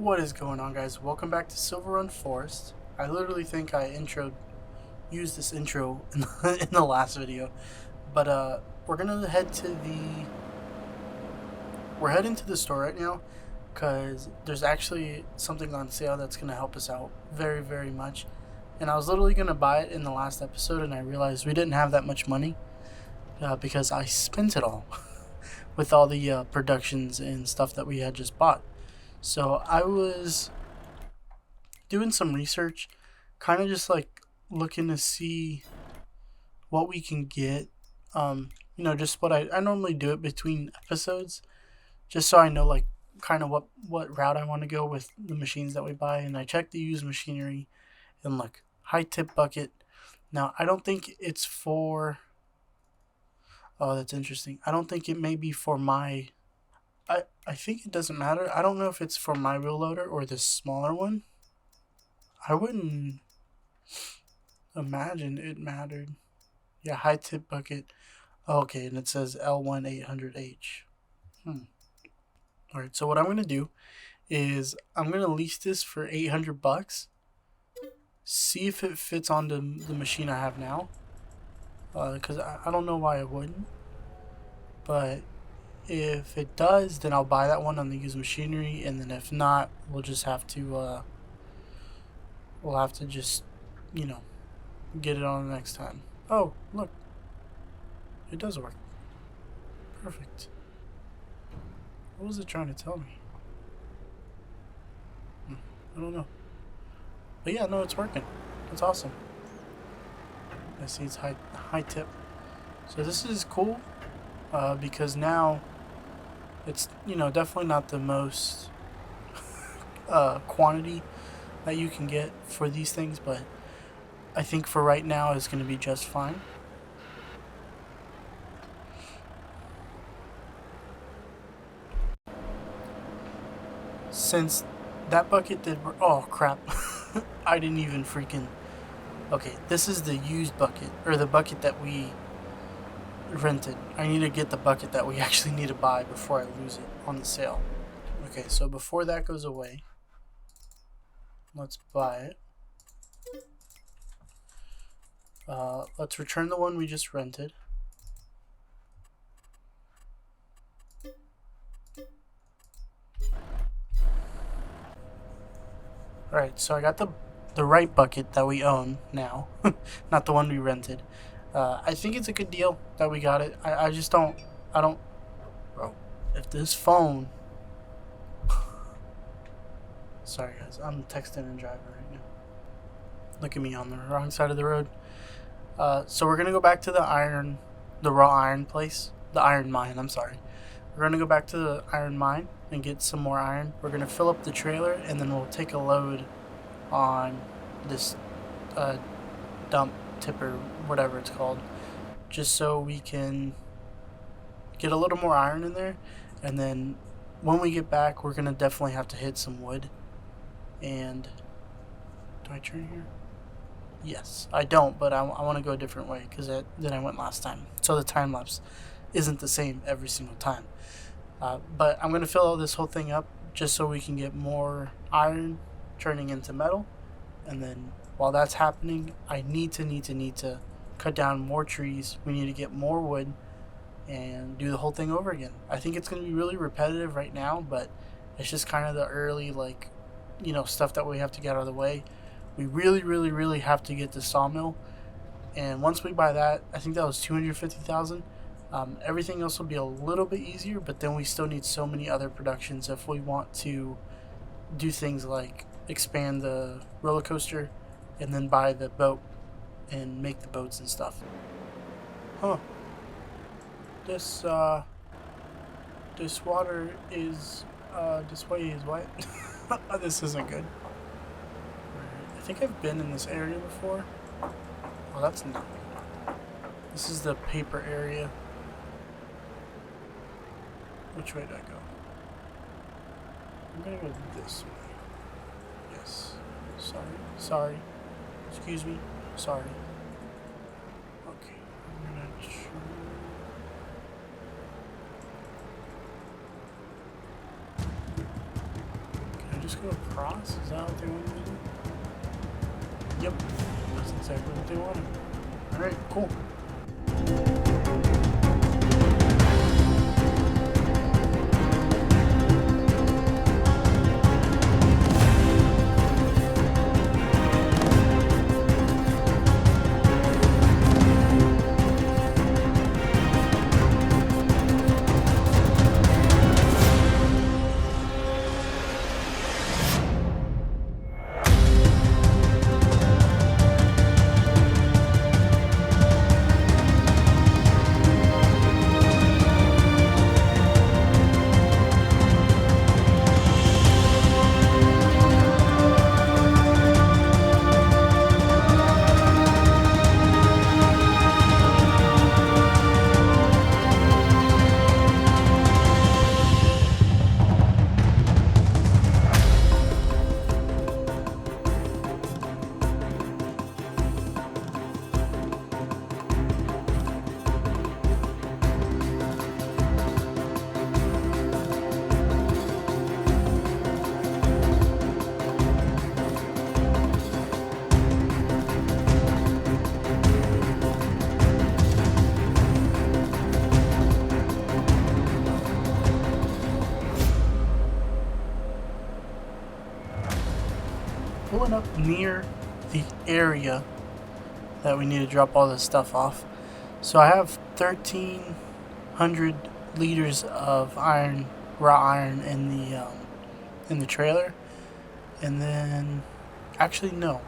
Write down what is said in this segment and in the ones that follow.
What is going on, guys? Welcome back to Silver Run Forest. I literally think I used this intro in the last video, but we're gonna we're heading to the store right now because there's actually something on sale that's gonna help us out very much. And I was literally gonna buy it in the last episode, and I realized we didn't have that much money because I spent it all with all the productions and stuff that we had just bought. So I was doing some research, kind of just like looking to see what we can get. Just what I normally do it between episodes, just so I know like kind of what route I want to go with the machines that we buy. And I checked the used machinery and look, high tip bucket. Now I don't think it's for. Oh, that's interesting. I don't think it may be for my. I think it doesn't matter. I don't know if it's for my wheel loader or the smaller one. I wouldn't imagine it mattered. Yeah, high tip bucket. Okay, and it says L1 800H. Alright, so what I'm going to do is I'm going to lease this for $800. See if it fits onto the machine I have now. Because I don't know why it wouldn't. But if it does, then I'll buy that one on the used machinery, and then if not, we'll just have to just get it on the next time. Oh, look, it does work. Perfect. What was it trying to tell me? I don't know. But yeah, no, it's working. It's awesome. I see it's high tip. So this is cool because now it's definitely not the most quantity that you can get for these things, but I think for right now it's going to be just fine. Since that bucket did, oh crap, I didn't even freaking. Okay, this is the used bucket, or the bucket that we rented. I need to get the bucket that we actually need to buy before I lose it on the sale. Okay, so before that goes away, let's buy it. Let's return the one we just rented. Alright, so I got the right bucket that we own now, not the one we rented. I think it's a good deal that we got it. I don't, bro, if this phone, sorry guys, I'm texting and driving right now. Look at me on the wrong side of the road. So we're gonna go back to the raw iron place, the iron mine, I'm sorry. We're gonna go back to the iron mine and get some more iron. We're gonna fill up the trailer, and then we'll take a load on this dump tipper, whatever it's called, just so we can get a little more iron in there. And then when we get back, we're gonna definitely have to hit some wood. And do I turn here? Yes, I don't, but I want to go a different way because than I went last time, so the time lapse isn't the same every single time. But I'm gonna fill this whole thing up just so we can get more iron turning into metal. And then while that's happening, I need to cut down more trees. We need to get more wood and do the whole thing over again. I think it's going to be really repetitive right now, but it's just kind of the early stuff that we have to get out of the way. We really have to get the sawmill, and once we buy that, I think that was 250,000. Everything else will be a little bit easier, but then we still need so many other productions if we want to do things like expand the roller coaster and then buy the boat and make the boats and stuff. This water is this way is what? This isn't good. I think I've been in this area before. Oh, that's not. This is the paper area. Which way did I go? I'm gonna go this way. Yes. Sorry. Excuse me. Sorry. Okay. I'm gonna Can I just to across? Is that what they want me to do? Yep, that's exactly what they wanted. Alright, cool. Pulling up near the area that we need to drop all this stuff off. So I have 1,300 liters of iron, raw iron in the trailer, and then actually no.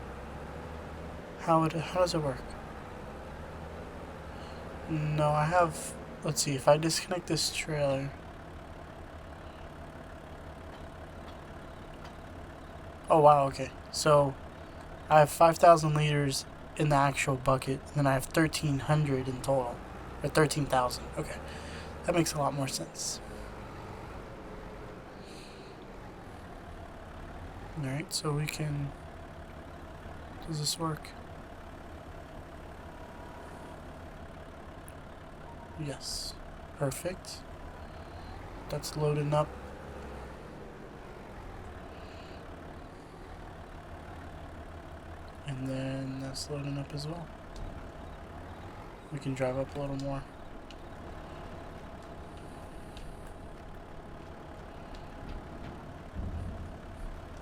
How does it work? No, I have. Let's see if I disconnect this trailer. Oh wow, okay. So I have 5,000 liters in the actual bucket, and then I have 1,300 in total. Or 13,000. Okay. That makes a lot more sense. Alright, so we can... Does this work? Yes. Perfect. That's loading up. And then that's loading up as well. We can drive up a little more.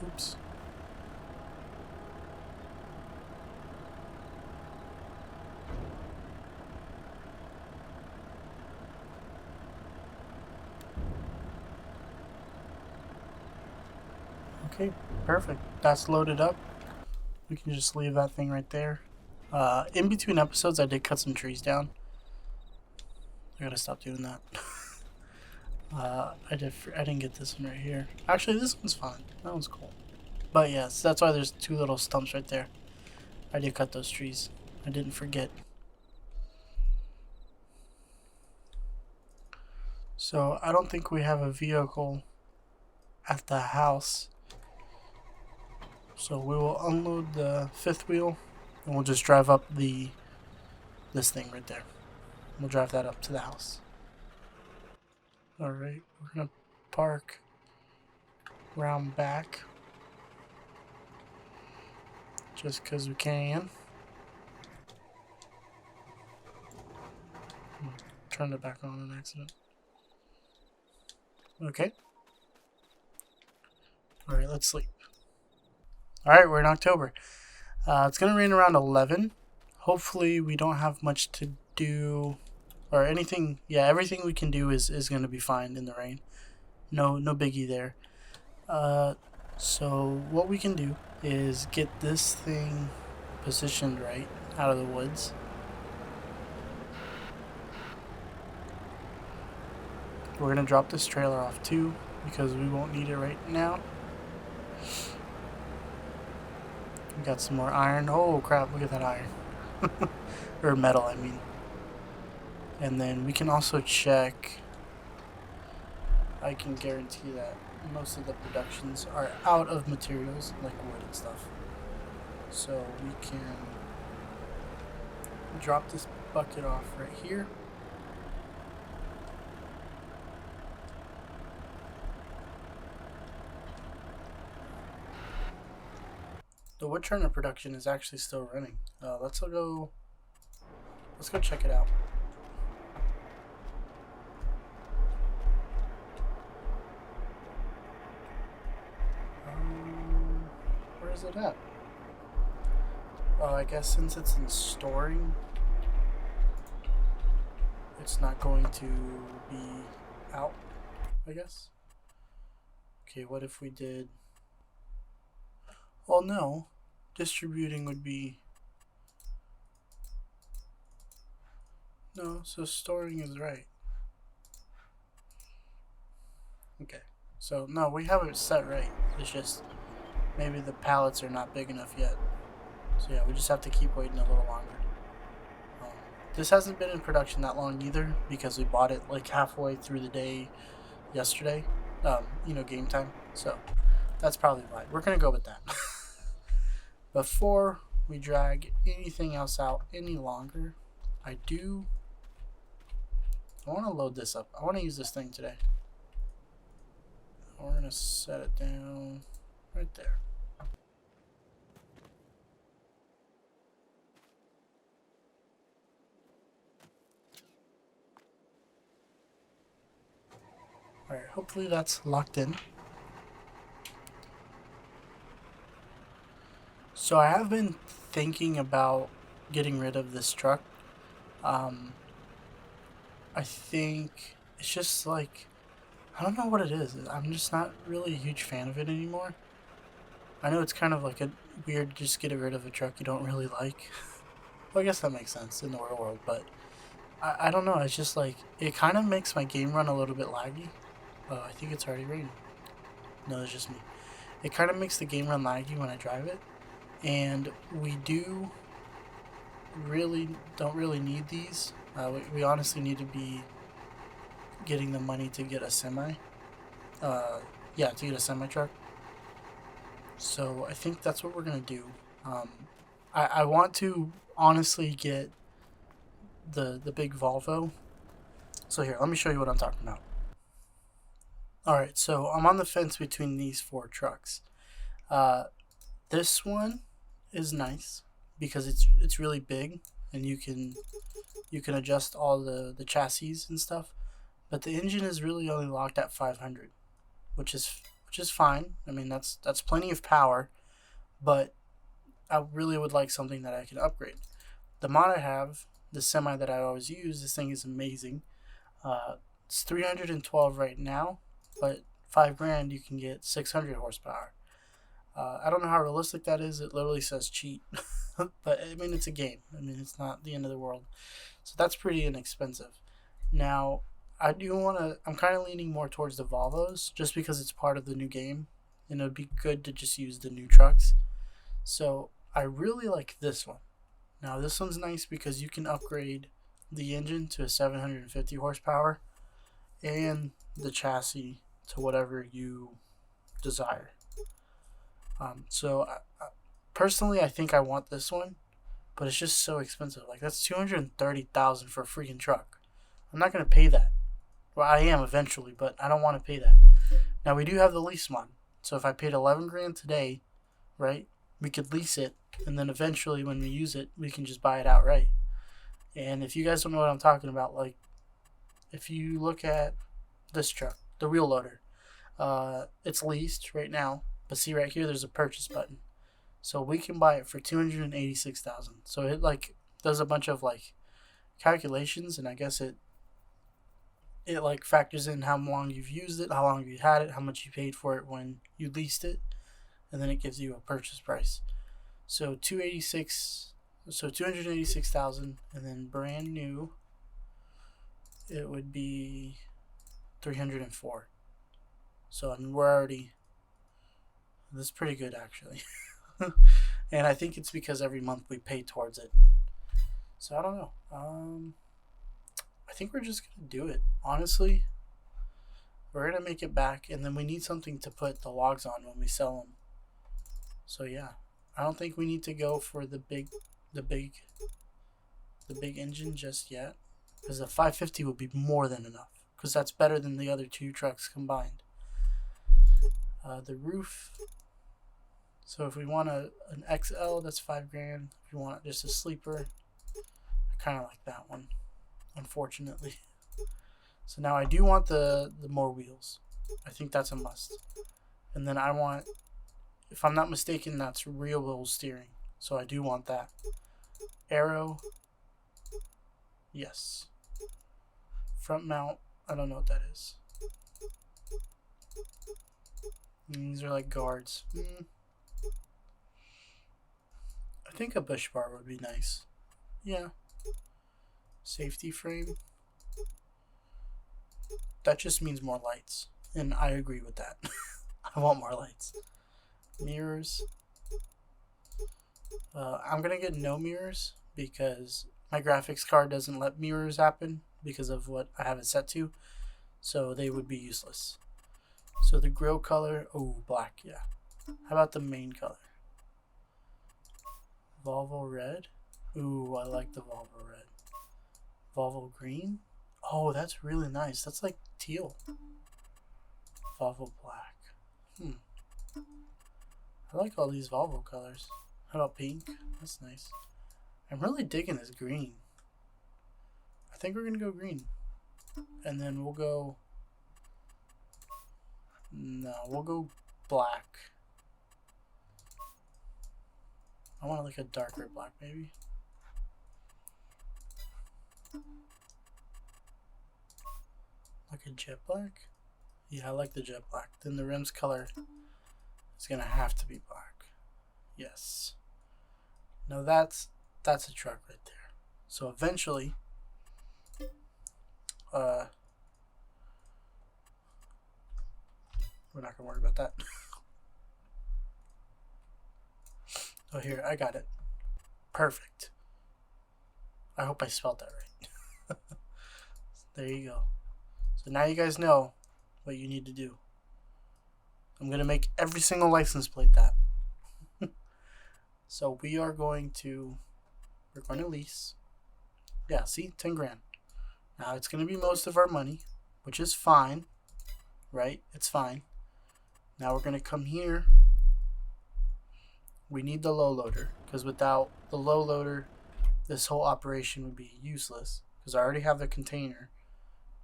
Oops. Okay, perfect. That's loaded up. We can just leave that thing right there. In between episodes, I did cut some trees down. I gotta stop doing that. I didn't get this one right here. Actually, this one's fine. That one's cool. But yes, that's why there's two little stumps right there. I did cut those trees. I didn't forget. So I don't think we have a vehicle at the house. So we will unload the fifth wheel and we'll just drive up this thing right there. We'll drive that up to the house. Alright, we're gonna park round back. Just because we can. Turned it back on an accident. Okay. Alright, let's sleep. Alright, we're in October. It's going to rain around 11. Hopefully we don't have much to do or anything. Yeah, everything we can do is going to be fine in the rain. No biggie there. So what we can do is get this thing positioned right out of the woods. We're going to drop this trailer off too because we won't need it right now. We got some more iron. Oh crap, look at that iron. Or metal, I mean. And then we can also check. I can guarantee that most of the productions are out of materials like wood and stuff. So we can drop this bucket off right here. wood churner production is actually still running. Let's go check it out. Where is it at? I guess since it's in storing, it's not going to be out, I guess. Okay, what if we did... Well, no. Distributing would be... No, so storing is right. Okay, so no, we have it set right. It's just maybe the pallets are not big enough yet. So yeah, we just have to keep waiting a little longer. This hasn't been in production that long either, because we bought it like halfway through the day yesterday. You know, game time. So that's probably why. We're gonna go with that. Before we drag anything else out any longer, I want to load this up. I want to use this thing today. We're gonna set it down right there. Alright, hopefully that's locked in. So I have been thinking about getting rid of this truck. I think it's just like, I don't know what it is. I'm just not really a huge fan of it anymore. I know it's kind of like a weird just get rid of a truck you don't really like. Well, I guess that makes sense in the real world, but I don't know. It's just like, it kind of makes my game run a little bit laggy. I think it's already raining. No, it's just me. It kind of makes the game run laggy when I drive it. And we don't really need these. We honestly need to be getting the money to get a semi. To get a semi truck. So I think that's what we're gonna do. I want to honestly get the big Volvo. So here, let me show you what I'm talking about. Alright, so I'm on the fence between these 4 trucks. This one is nice because it's really big and you can adjust all the chassis and stuff. But the engine is really only locked at 500, which is fine. I mean, that's plenty of power, but I really would like something that I can upgrade. The mod I have, the semi that I always use, this thing is amazing. It's 312 right now, but $5,000 you can get 600 horsepower. I don't know how realistic that is. It literally says cheat, but I mean, it's a game. I mean, it's not the end of the world. So that's pretty inexpensive. Now, I'm kind of leaning more towards the Volvos just because it's part of the new game and it would be good to just use the new trucks. So I really like this one. Now, this one's nice because you can upgrade the engine to a 750 horsepower and the chassis to whatever you desire. Personally, I think I want this one, but it's just so expensive. Like, that's $230,000 for a freaking truck. I'm not gonna pay that. Well, I am eventually, but I don't want to pay that. Now, we do have the lease mod, so if I paid $11,000 today, right, we could lease it, and then eventually, when we use it, we can just buy it outright. And if you guys don't know what I'm talking about, like, if you look at this truck, the wheel loader, it's leased right now. But see right here, there's a purchase button. So we can buy it for $286,000. So it like does a bunch of like calculations, and I guess it like factors in how long you've used it, how long you had it, how much you paid for it when you leased it, and then it gives you a purchase price. So 286,000, and then brand new, it would be 304. So I mean, we're already... That's pretty good, actually. And I think it's because every month we pay towards it. So I don't know. I think we're just going to do it. Honestly, we're going to make it back. And then we need something to put the logs on when we sell them. So yeah. I don't think we need to go for the big engine just yet. Because the 550 would be more than enough. Because that's better than the other 2 trucks combined. The roof So if we want an XL, that's $5,000. If you want just a sleeper, I kind of like that one, unfortunately. So now I do want the more wheels. I think that's a must. And then I want, if I'm not mistaken, that's real wheel steering. So I do want that. Arrow. Yes. Front mount. I don't know what that is. These are like guards. I think a bush bar would be nice. Yeah. Safety frame. That just means more lights. And I agree with that. I want more lights. Mirrors. I'm going to get no mirrors because my graphics card doesn't let mirrors happen because of what I have it set to. So they would be useless. So the grill color, oh, black, yeah. How about the main color? Volvo red. Ooh, I like the Volvo red. Volvo green. Oh, that's really nice. That's like teal. Volvo black. I like all these Volvo colors. How about pink? That's nice. I'm really digging this green. I think we're gonna go green. And then we'll go... No, we'll go black. I want like a darker black, maybe. Like a jet black? Yeah, I like the jet black. Then the rim's color is gonna have to be black. Yes. Now that's a truck right there. So eventually, we're not gonna worry about that. Oh, here, I got it. Perfect. I hope I spelled that right. There you go. So now you guys know what you need to do. I'm going to make every single license plate that. So we're going to lease. Yeah, see, 10 grand. Now it's going to be most of our money, which is fine, right? It's fine. Now we're going to come here. We need the low loader because without the low loader, this whole operation would be useless because I already have the container,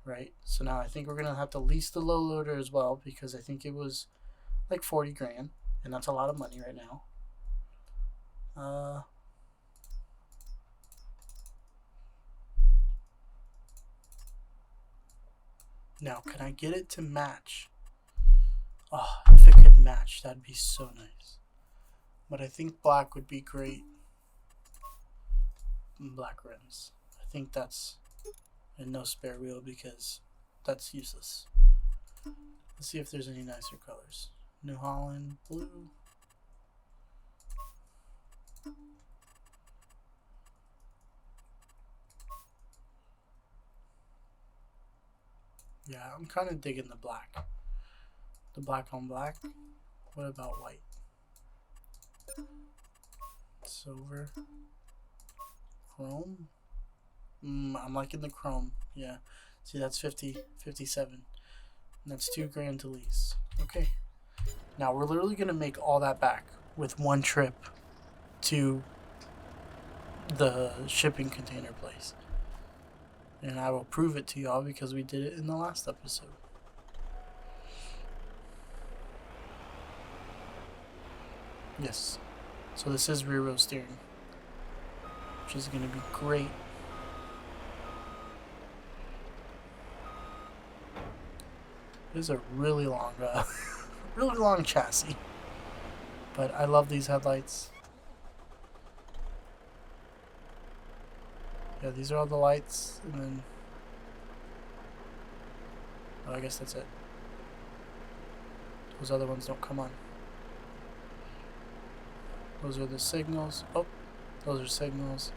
right? So now I think we're going to have to lease the low loader as well because I think it was like 40 grand and that's a lot of money right now. Now, can I get it to match? Oh, if it could match, that'd be so nice. But I think black would be great. Black rims. I think that's... And no spare wheel because that's useless. Let's see if there's any nicer colors. New Holland blue. Yeah, I'm kind of digging the black. The black on black. What about white? Silver. Chrome. I'm liking the chrome. Yeah. See, that's 57. And that's 2 grand to lease. Okay. Now we're literally gonna make all that back with one trip to the shipping container place. And I will prove it to y'all because we did it in the last episode. Yes. So this is rear wheel steering, which is going to be great. It is a really long chassis, but I love these headlights. Yeah, these are all the lights, and then oh, I guess that's it. Those other ones don't come on. Those are the signals. Oh, those are signals.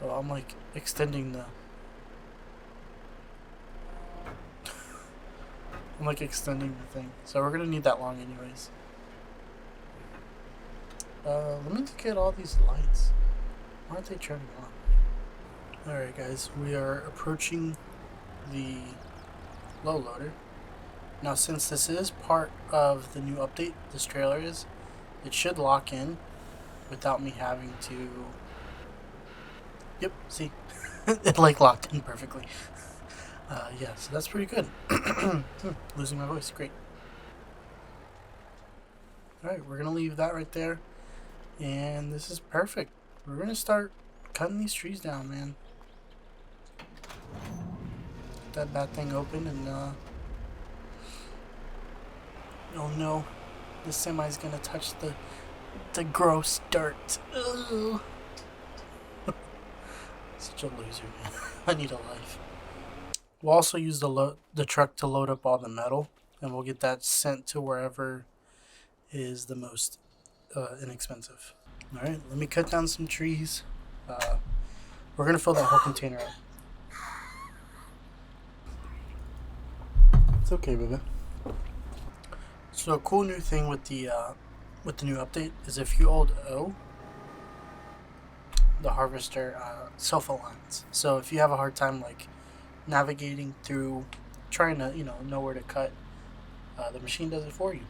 Oh, I'm like extending the... I'm like extending the thing. So we're gonna need that long anyways. Let me look at all these lights. Why aren't they turning on? Alright guys, we are approaching the low loader. Now since this is part of the new update, this trailer is, it should lock in without me having to... Yep, see? It like locked in perfectly. Yeah, so that's pretty good. Losing my voice, great. Alright, we're going to leave that right there. And this is perfect. We're going to start cutting these trees down, man. Get that bad thing open and, oh no. The semi's going to touch the gross dirt. Ugh. Such a loser, man. I need a life. We'll also use the truck to load up all the metal, and we'll get that sent to wherever is the most inexpensive. Alright, let me cut down some trees. We're going to fill that whole container up. It's okay, baby. So a cool new thing with the new update is if you hold O, the harvester self-aligns. So if you have a hard time like navigating through, trying to know where to cut, the machine does it for you.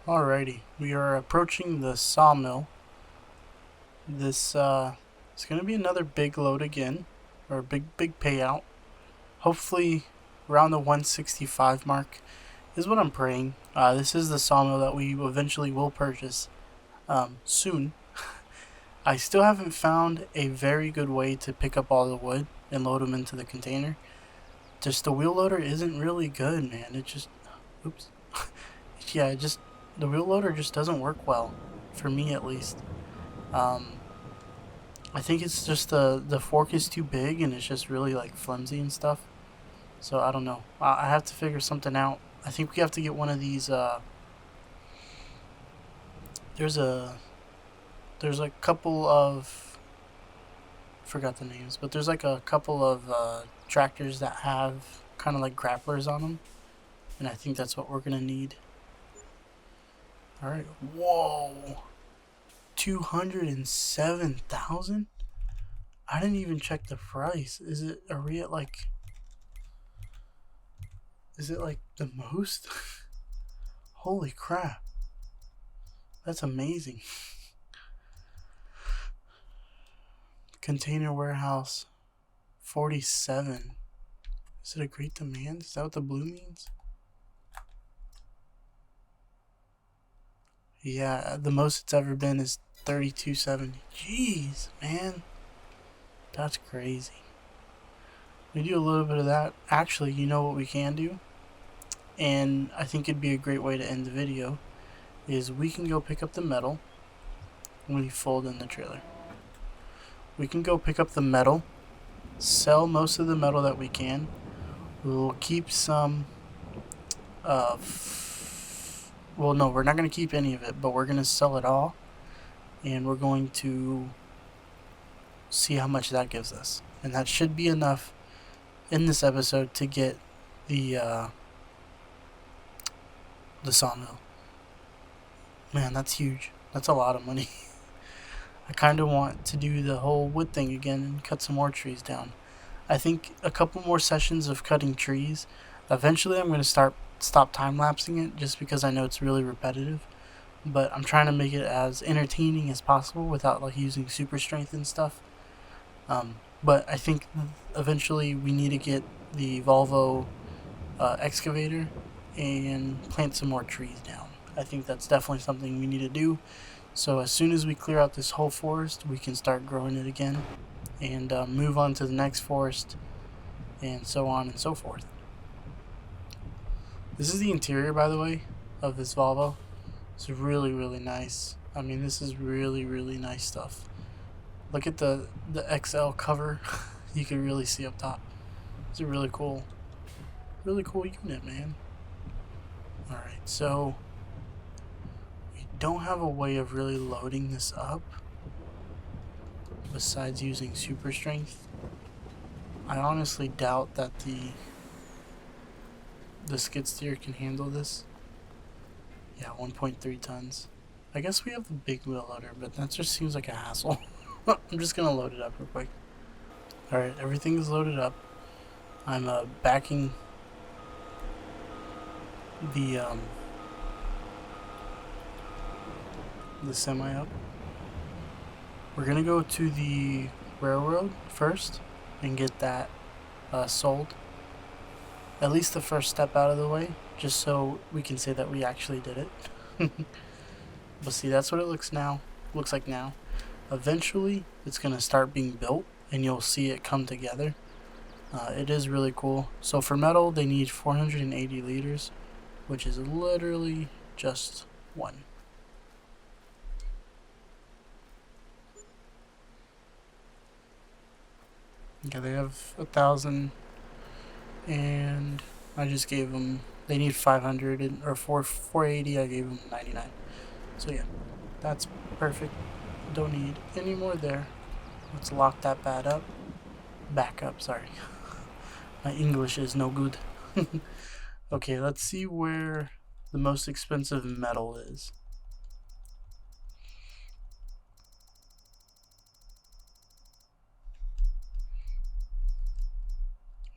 Alrighty, we are approaching the sawmill. This it's gonna be another big load again, or a big payout. Hopefully around the 165 mark is what I'm praying. This is the sawmill that we eventually will purchase soon. I still haven't found a very good way to pick up all the wood and load them into the container. Just the wheel loader isn't really good, man. It just, oops. Yeah, it just, the wheel loader just doesn't work well, for me at least. I think it's just the fork is too big and it's just really like flimsy and stuff. So I don't know. I have to figure something out. I think we have to get one of these, there's a couple of, forgot the names, but there's like a couple of tractors that have kind of like grapplers on them, and I think that's what we're gonna need. All right, whoa, 207,000. I didn't even check the price. Are we at like, is it like the most? Holy crap, that's amazing. Container warehouse 47. Is it a great demand? Is that what the blue means? Yeah, the most it's ever been is 3270. Jeez, man. That's crazy. We do a little bit of that. Actually, you know what we can do? And I think it'd be a great way to end the video, is we can go pick up the metal when we fold in the trailer. We can go pick up the metal, sell most of the metal that we can. We'll keep some well, no, we're not going to keep any of it, but we're going to sell it all, and we're going to see how much that gives us. And that should be enough in this episode to get the sawmill. Man, that's huge. That's a lot of money. I kind of want to do the whole wood thing again and cut some more trees down. I think a couple more sessions of cutting trees. Eventually I'm going to stop time-lapsing it, just because I know it's really repetitive. But I'm trying to make it as entertaining as possible without like using super strength and stuff. But I think eventually we need to get the Volvo excavator and plant some more trees down. I think that's definitely something we need to do. So as soon as we clear out this whole forest, we can start growing it again and move on to the next forest, and so on and so forth. This is the interior, by the way, of this Volvo. It's really, really nice. I mean, this is really, really nice stuff. Look at the XL cover. You can really see up top. It's a really cool unit, man. Alright, so we don't have a way of really loading this up besides using super strength. I honestly doubt that the skid steer can handle this. Yeah, 1.3 tons. I guess we have the big wheel loader, but that just seems like a hassle. I'm just gonna load it up real quick. Alright, everything is loaded up. I'm backing the semi up. We're gonna go to the railroad first and get that sold. At least the first step out of the way, just so we can say that we actually did it. But see, that's what it looks like now. Eventually, it's gonna start being built, and you'll see it come together. It is really cool. So for metal, they need 480 liters, which is literally just one. Yeah, they have 1,000, and I just gave them, they need 500 or 480. I gave them 99. So yeah, that's perfect. Don't need any more there. Let's lock that back up, sorry. My English is no good. Okay, let's see where the most expensive metal is.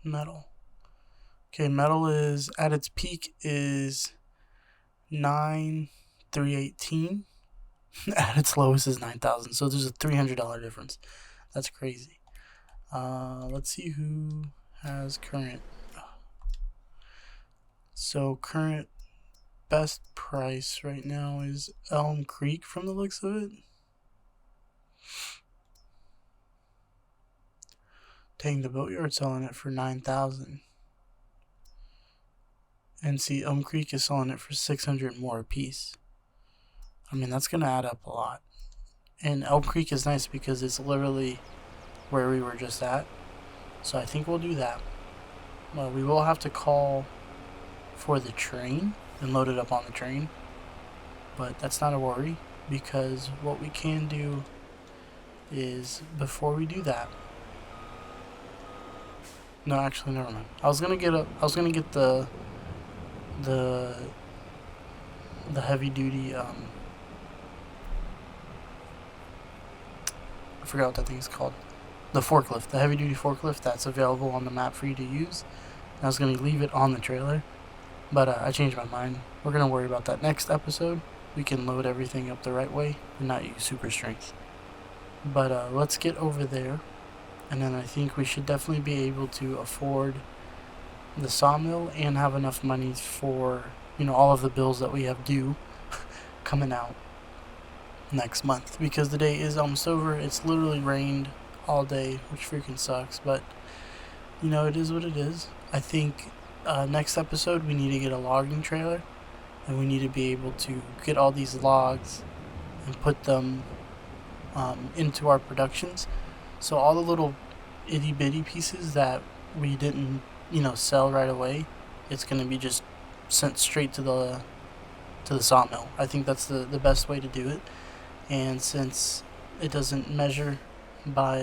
Metal. Okay, metal is, at its peak, is 9,318. At its lowest is 9,000. So there's a $300 difference. That's crazy. Let's see who has current. So current best price right now is Elm Creek, from the looks of it. Dang, the boatyard selling it for 9,000. And see, Elm Creek is selling it for 600 more a piece. I mean, that's gonna add up a lot. And Elm Creek is nice because it's literally where we were just at. So I think we'll do that. Well, we will have to call for the train and load it up on the train. But that's not a worry, because what we can do is, before we do that, no, actually, never mind. I was gonna get the heavy duty I forgot what that thing is called. The forklift, the heavy duty forklift that's available on the map for you to use. I was going to leave it on the trailer, but I changed my mind. We're going to worry about that next episode. We can load everything up the right way and not use super strength. But let's get over there, and then I think we should definitely be able to afford the sawmill and have enough money for, you know, all of the bills that we have due coming out next month, because the day is almost over. It's literally rained all day, which freaking sucks, but you know, it is what it is. I think next episode we need to get a logging trailer, and we need to be able to get all these logs and put them into our productions, so all the little itty bitty pieces that we didn't, you know, sell right away, it's going to be just sent straight to the sawmill. I think that's the best way to do it. And since it doesn't measure by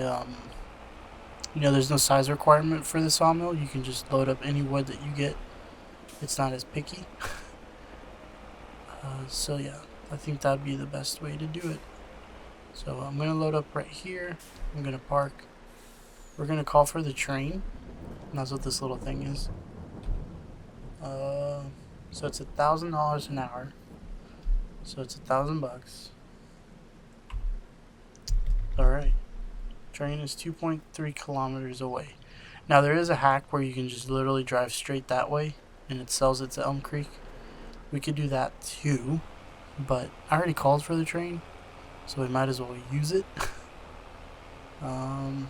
you know, there's no size requirement for the sawmill, you can just load up any wood that you get. It's not as picky. So yeah, I think that'd be the best way to do it. So I'm gonna load up right here. I'm gonna park. We're gonna call for the train, and that's what this little thing is. So it's $1,000 an hour. So it's $1,000. Alright. Train is 2.3 kilometers away. Now there is a hack where you can just literally drive straight that way and it sells it to Elm Creek. We could do that too, but I already called for the train, so we might as well use it. I'm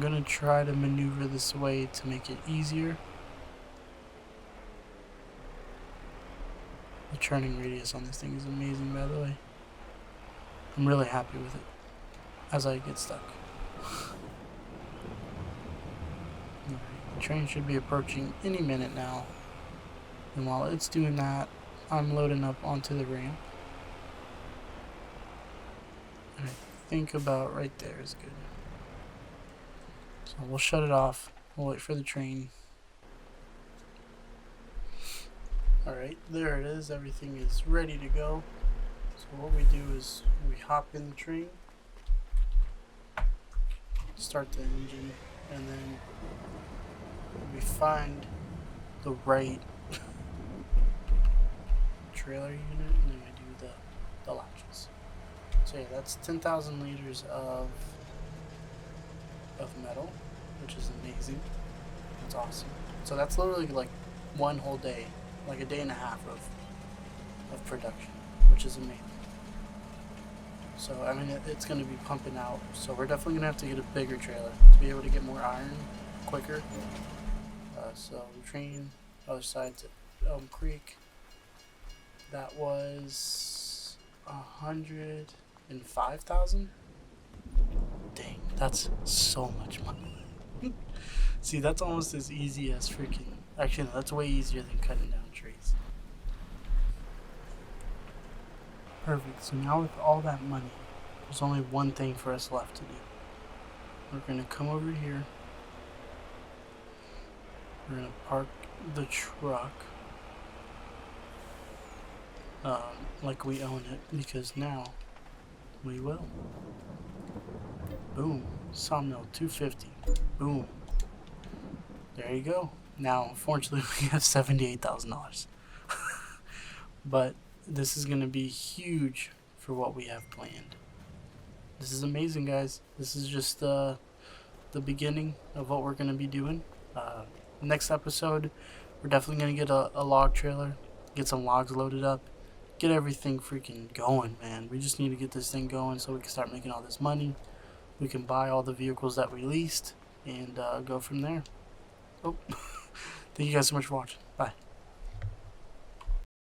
gonna try to maneuver this way to make it easier. The turning radius on this thing is amazing, by the way. I'm really happy with it as I get stuck. The train should be approaching any minute now, and while it's doing that, I'm loading up onto the ramp. And I think about right there is good. So we'll shut it off. We'll wait for the train. Alright, there it is. Everything is ready to go. So what we do is we hop in the train, start the engine, and then we find the right trailer unit, and then we do the latches. So yeah, that's 10,000 liters of metal, which is amazing. It's awesome. So that's literally like one whole day, like a day and a half of production, which is amazing. So I mean, it's going to be pumping out, so we're definitely going to have to get a bigger trailer to be able to get more iron quicker. So the train, other side to Elm Creek, that was 105,000. Dang, that's so much money. See, that's almost as easy as freaking, actually no, that's way easier than cutting down trees. Perfect. So now with all that money, there's only one thing for us left to do. We're gonna come over here. We're gonna park the truck like we own it, because now we will. Boom. Sawmill 250. Boom. There you go. Now, unfortunately, we have $78,000. But this is going to be huge for what we have planned. This is amazing, guys. This is just the beginning of what we're going to be doing. Next episode, we're definitely going to get a log trailer, get some logs loaded up, get everything freaking going, man. We just need to get this thing going so we can start making all this money. We can buy all the vehicles that we leased and go from there. Oh, thank you guys so much for watching. Bye.